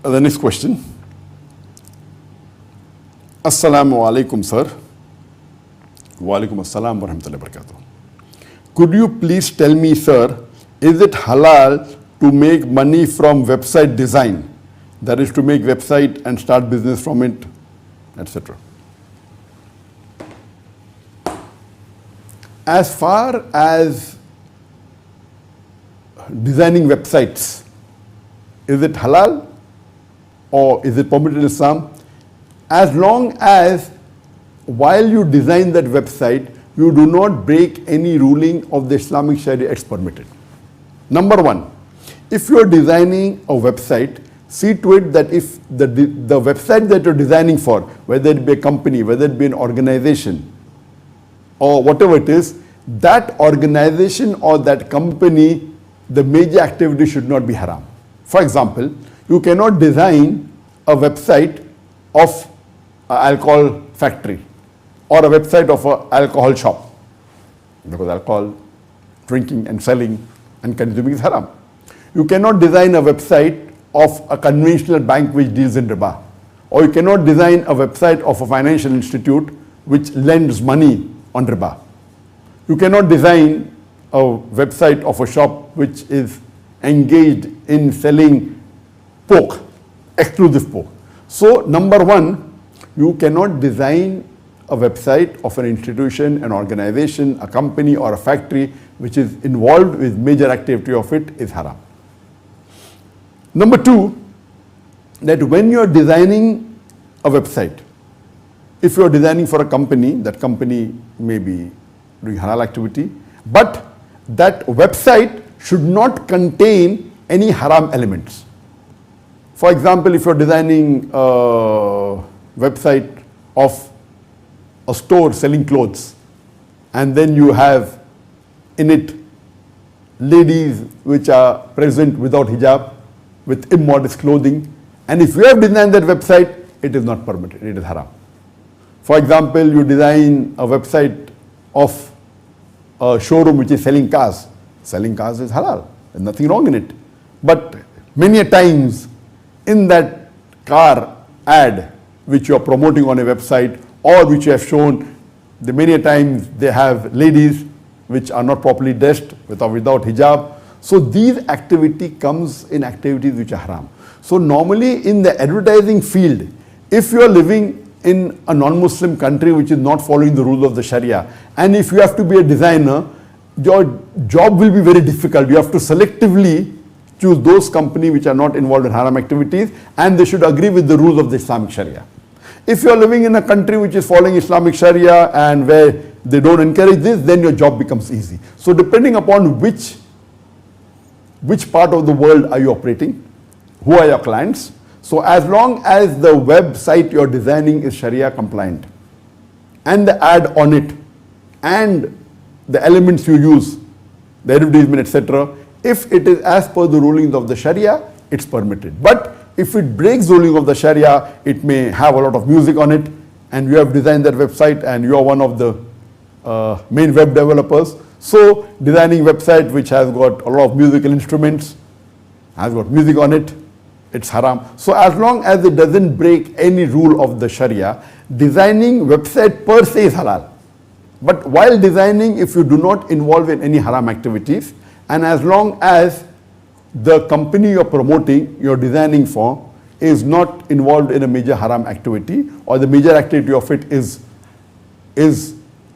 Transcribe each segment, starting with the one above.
The next question. Assalamu alaikum, sir. Wa alaikum assalam wa rahmatullahi wa barakatuh. Could you please tell me, sir, is it halal to make money from website design? That is to make website and start business from it, etc. As far as designing websites, is it halal or is it permitted in Islam? As long as while you design that website, you do not break any ruling of the Islamic Sharia, it's permitted. Number one, if you are designing a website, see to it that if the website that you're designing for, whether it be a company, whether it be an organization, or whatever it is, that organization or that company, the major activity should not be haram. For example, you cannot design a website of an alcohol factory or a website of an alcohol shop, because alcohol, drinking and selling and consuming is haram. You cannot design a website of a conventional bank which deals in riba, or you cannot design a website of a financial institute which lends money on riba. You cannot design a website of a shop which is engaged in selling pork, exclusive pork. So number one, you cannot design a website of an institution, an organization, a company or a factory which is involved with major activity of it is haram. Number two, that when you are designing a website, if you are designing for a company, that company may be doing halal activity, but that website should not contain any haram elements. For example, if you are designing a website of a store selling clothes, and then you have in it ladies which are present without hijab, with immodest clothing, and if you have designed that website, it is not permitted, it is haram. For example, you design a website of a showroom which is selling cars. Selling cars is halal, there's nothing wrong in it. But many a times in that car ad which you are promoting on a website or which you have shown, many a times they have ladies which are not properly dressed without hijab. So these activity comes in activities which are haram. So normally in the advertising field, if you are living in a non-Muslim country which is not following the rules of the Sharia, and if you have to be a designer, your job will be very difficult. You have to selectively choose those companies which are not involved in haram activities, and they should agree with the rules of the Islamic Sharia. If you are living in a country which is following Islamic Sharia and where they don't encourage this, then your job becomes easy. So depending upon which part of the world are you operating, who are your clients. So as long as the website you're designing is Sharia compliant, and the ad on it, and the elements you use, the advertisement, etc., if it is as per the rulings of the Sharia, it's permitted. But if it breaks the ruling of the Sharia, it may have a lot of music on it, and you have designed that website and you are one of the main web developers. So designing website which has got a lot of musical instruments, has got music on it, it's haram. So as long as it doesn't break any rule of the Sharia, designing website per se is halal. But while designing, if you do not involve in any haram activities, and as long as the company you're promoting, you're designing for, is not involved in a major haram activity, or the major activity of it is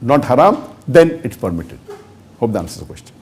not haram, then it's permitted. Hope that answers the question.